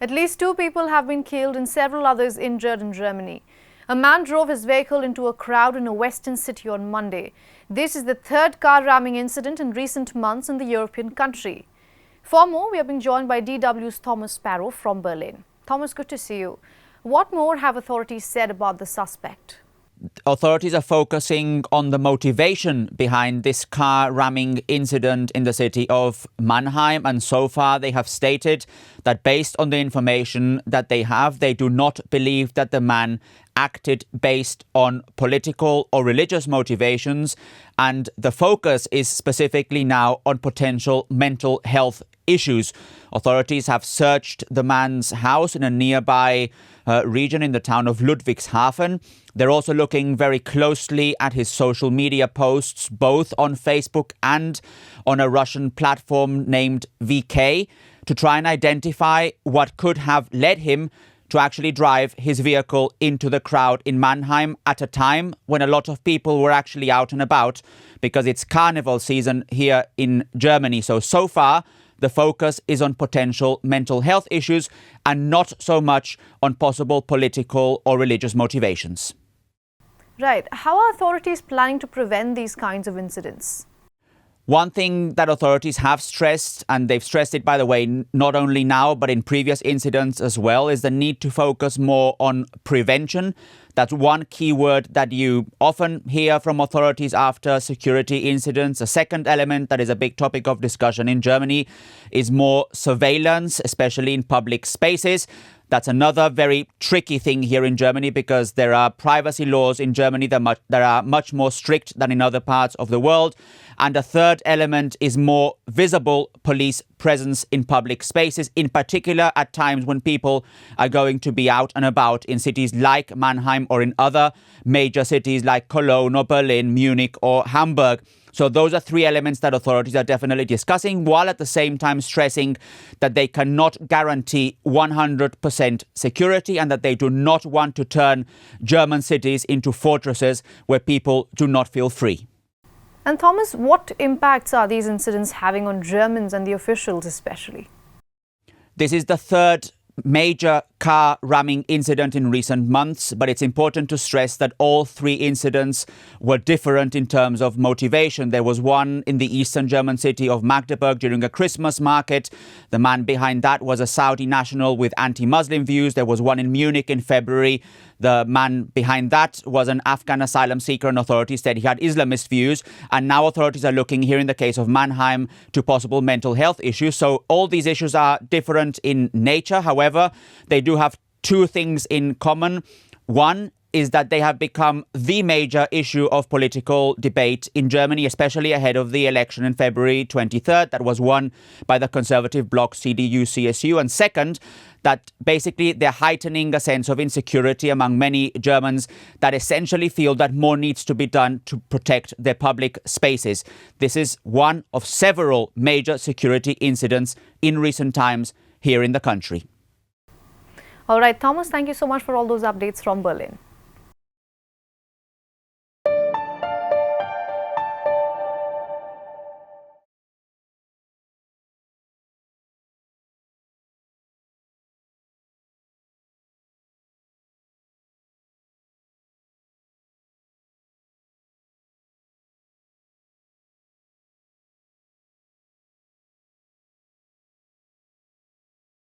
At least 2 people have been killed and several others injured in Germany. A man drove his vehicle into a crowd in a western city on Monday. This is the 3rd car ramming incident in recent months in the European country. For more, we are being joined by DW's Thomas Sparrow from Berlin. Thomas, good to see you. What more have authorities said about the suspect? Authorities are focusing on the motivation behind this car ramming incident in the city of Mannheim, and so far they have stated that based on the information that they have, they do not believe that the man acted based on political or religious motivations, and the focus is specifically now on potential mental health issues. Authorities have searched the man's house in a nearby region in the town of Ludwigshafen. They're also looking very closely at his social media posts, both on Facebook and on a Russian platform named VK, to try and identify what could have led him to actually drive his vehicle into the crowd in Mannheim at a time when a lot of people were actually out and about, because it's carnival season here in Germany. So far, the focus is on potential mental health issues and not so much on possible political or religious motivations. Right. How are authorities planning to prevent these kinds of incidents? One thing that authorities have stressed, and they've stressed it, by the way, not only now, but in previous incidents as well, is the need to focus more on prevention. That's one key word that you often hear from authorities after security incidents. A second element that is a big topic of discussion in Germany is more surveillance, especially in public spaces. That's another very tricky thing here in Germany, because there are privacy laws in Germany that are much more strict than in other parts of the world. And a third element is more visible police presence in public spaces, in particular at times when people are going to be out and about in cities like Mannheim or in other major cities like Cologne or Berlin, Munich or Hamburg. So those are 3 elements that authorities are definitely discussing, while at the same time stressing that they cannot guarantee 100% security and that they do not want to turn German cities into fortresses where people do not feel free. And Thomas, what impacts are these incidents having on Germans and the officials especially? This is the 3rd major car ramming incident in recent months, but it's important to stress that all 3 incidents were different in terms of motivation. There was one in the eastern German city of Magdeburg during a Christmas market. The man behind that was a Saudi national with anti-Muslim views. There was one in Munich in February. The man behind that was an Afghan asylum seeker, and authorities said he had Islamist views. And now authorities are looking here in the case of Mannheim to possible mental health issues. So all these issues are different in nature. However, they do have 2 things in common. One is that they have become the major issue of political debate in Germany, especially ahead of the election in February 23rd that was won by the conservative bloc CDU-CSU. And second, that basically they're heightening a sense of insecurity among many Germans that essentially feel that more needs to be done to protect their public spaces. This is one of several major security incidents in recent times here in the country. All right, Thomas, thank you so much for all those updates from Berlin.